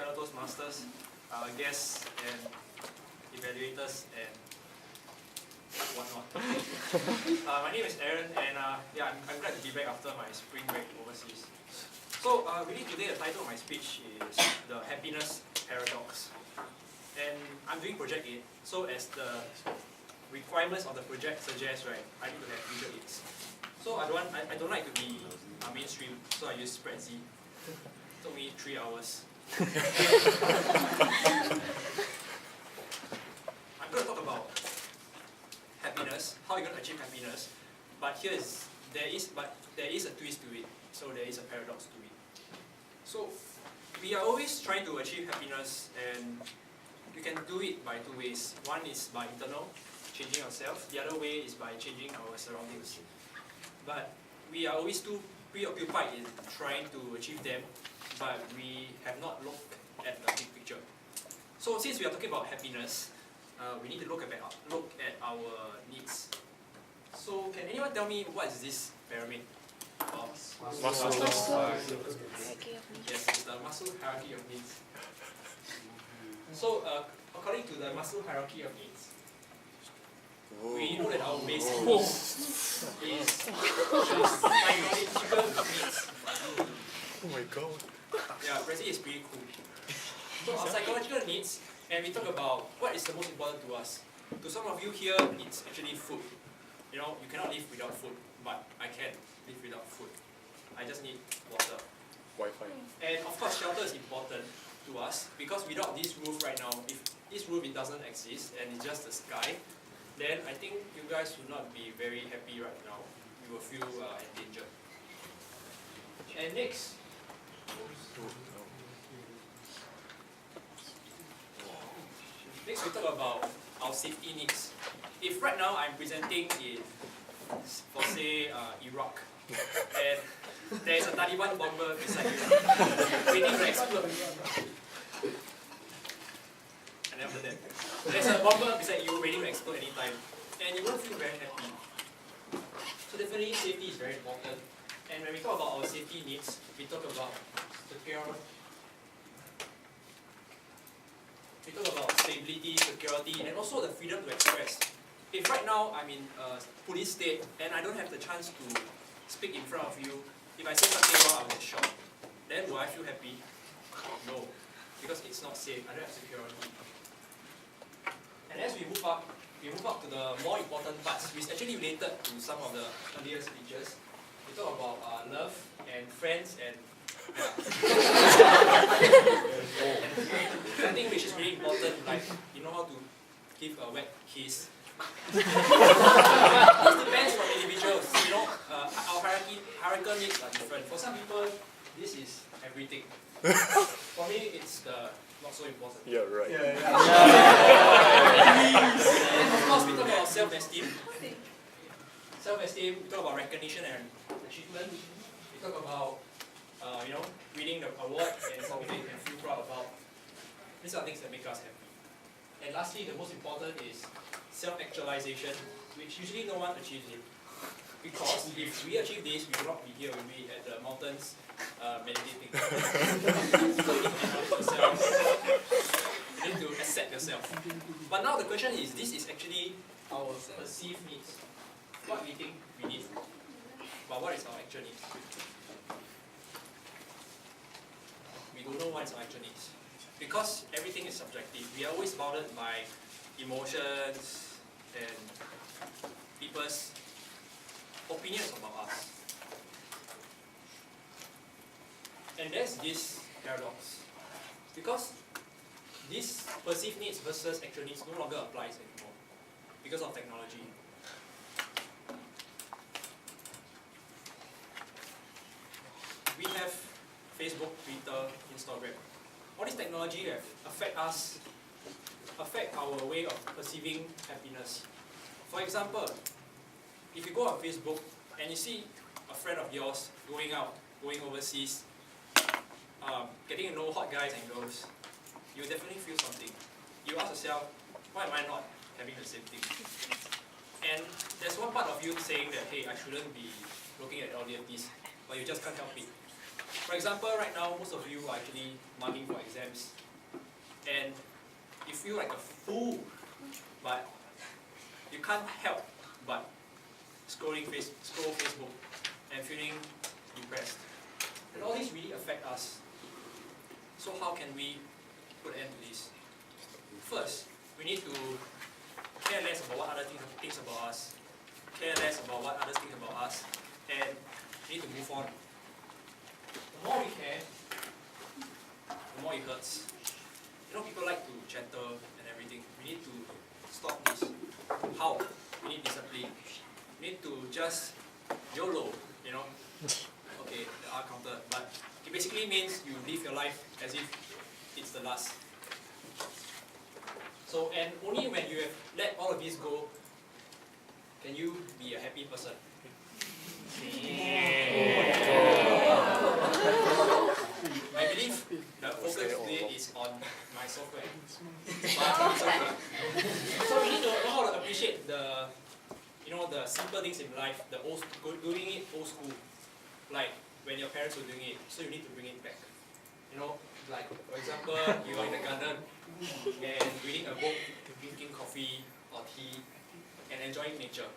fellow Toastmasters, guests and evaluators and whatnot. My name is Aaron, and yeah, I'm glad to be back after my spring break overseas. So really today the title of my speech is The Happiness Paradox. And I'm doing project 8, so as the requirements of the project suggest, right, I need to have visual aids. So I don't like to be mainstream, so I use spreadsheet. It took me 3 hours. I'm going to talk about happiness, how you're going to achieve happiness. But there is a twist to it. So there is a paradox to it. So we are always trying to achieve happiness, and you can do it by 2 ways. One is by internal, changing ourselves. The other way is by changing our surroundings. But we are always too preoccupied in trying to achieve them, but we have not looked at the big picture. So since we are talking about happiness, we need to look at our needs. So can anyone tell me what is this pyramid of Maslow. Yes, it's the Maslow hierarchy of needs. So according to the Maslow hierarchy of needs, we know that our basic needs is psychological needs. Oh my god. Yeah, Prezi is pretty cool. So our psychological needs, and we talk about what is the most important to us. To some of you here, it's actually food. You know, you cannot live without food, but I can live without food. I just need water. Wi-Fi. And of course, shelter is important to us, because without this roof right now, if this roof doesn't exist and it's just the sky, then I think you guys will not be very happy right now. You will feel endangered. And next, we talk about our safety needs. If right now I'm presenting in, for say, Iraq, and there is a Taliban bomber beside you, waiting to explode. And after that, there's a bomber beside you waiting to explode anytime, and you won't feel very happy. So definitely safety is very important. And when we talk about our safety needs, we talk about stability, security, and also the freedom to express. If right now I'm in a police state and I don't have the chance to speak in front of you, if I say something wrong, I'll get shot. Then will I feel happy? No, because it's not safe. I don't have security. And as we move up to the more important parts, which is actually related to some of the earlier speeches. We talk about love and friends and something which is really important, like you know how to give a wet kiss. This depends from individuals. You know, our hierarchical needs are different. For some people, this is everything. For me, it's not so important. Yeah, right. And of course, we talk about self-esteem. Self-esteem. We talk about recognition and achievement. We talk about winning the award and something that you can feel proud about. These are things that make us happy. And lastly, the most important is self-actualization, which usually no one achieves it. Because if we achieve this, we will not be here, we'll be at the mountains meditating. So you need to acknowledge yourself. You need to accept yourself. But now the question is, this is actually our perceived needs. What we think we need. But what is our actual needs? We don't know what is our actual needs. Because everything is subjective. We are always bounded by emotions and people's opinions about us. And there's this paradox. Because this perceived needs versus actual needs no longer applies anymore because of technology. We have Facebook, Twitter, Instagram. All this technology have affect our way of perceiving happiness. For example, if you go on Facebook and you see a friend of yours going out, going overseas, getting to know hot guys and girls, you definitely feel something. You ask yourself, why am I not having the same thing? And there's one part of you saying that, hey, I shouldn't be looking at all of this, but you just can't help it. For example, right now, most of you are actually marking for exams, and you feel like a fool, but you can't help but scroll Facebook and feeling depressed. And all these really affect us. So how can we put an end to this? First, we need to care less about what others think about us, care less about what others think about us, and we need to move on. The more we care, the more it hurts. You know, people like to chatter and everything. We need to stop this. How? We need discipline. We need to just YOLO, you know. Okay, the R counter. But it basically means you live your life as if it's the last. So, and only when you have let all of this go, can you be a happy person. I believe the focus today is on my software. But it's okay. So we need to know how to appreciate the, the simple things in life, doing it old school, like when your parents were doing it. So you need to bring it back. Like for example, you are in the garden and reading a book, drinking coffee or tea, and enjoying nature.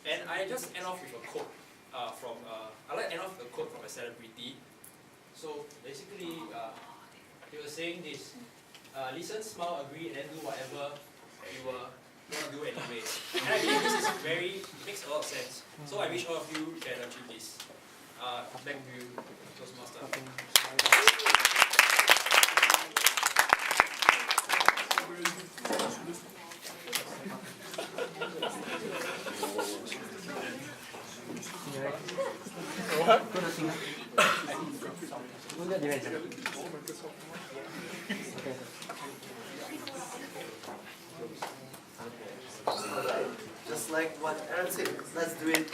And I just end off with a quote I like to end off with a quote from a celebrity. So basically, he was saying this: listen, smile, agree, and then do whatever you were going to do anyway. And I believe this is makes a lot of sense. So I wish all of you can achieve this. Back to you, Toastmaster. Just like what Aaron said, let's do it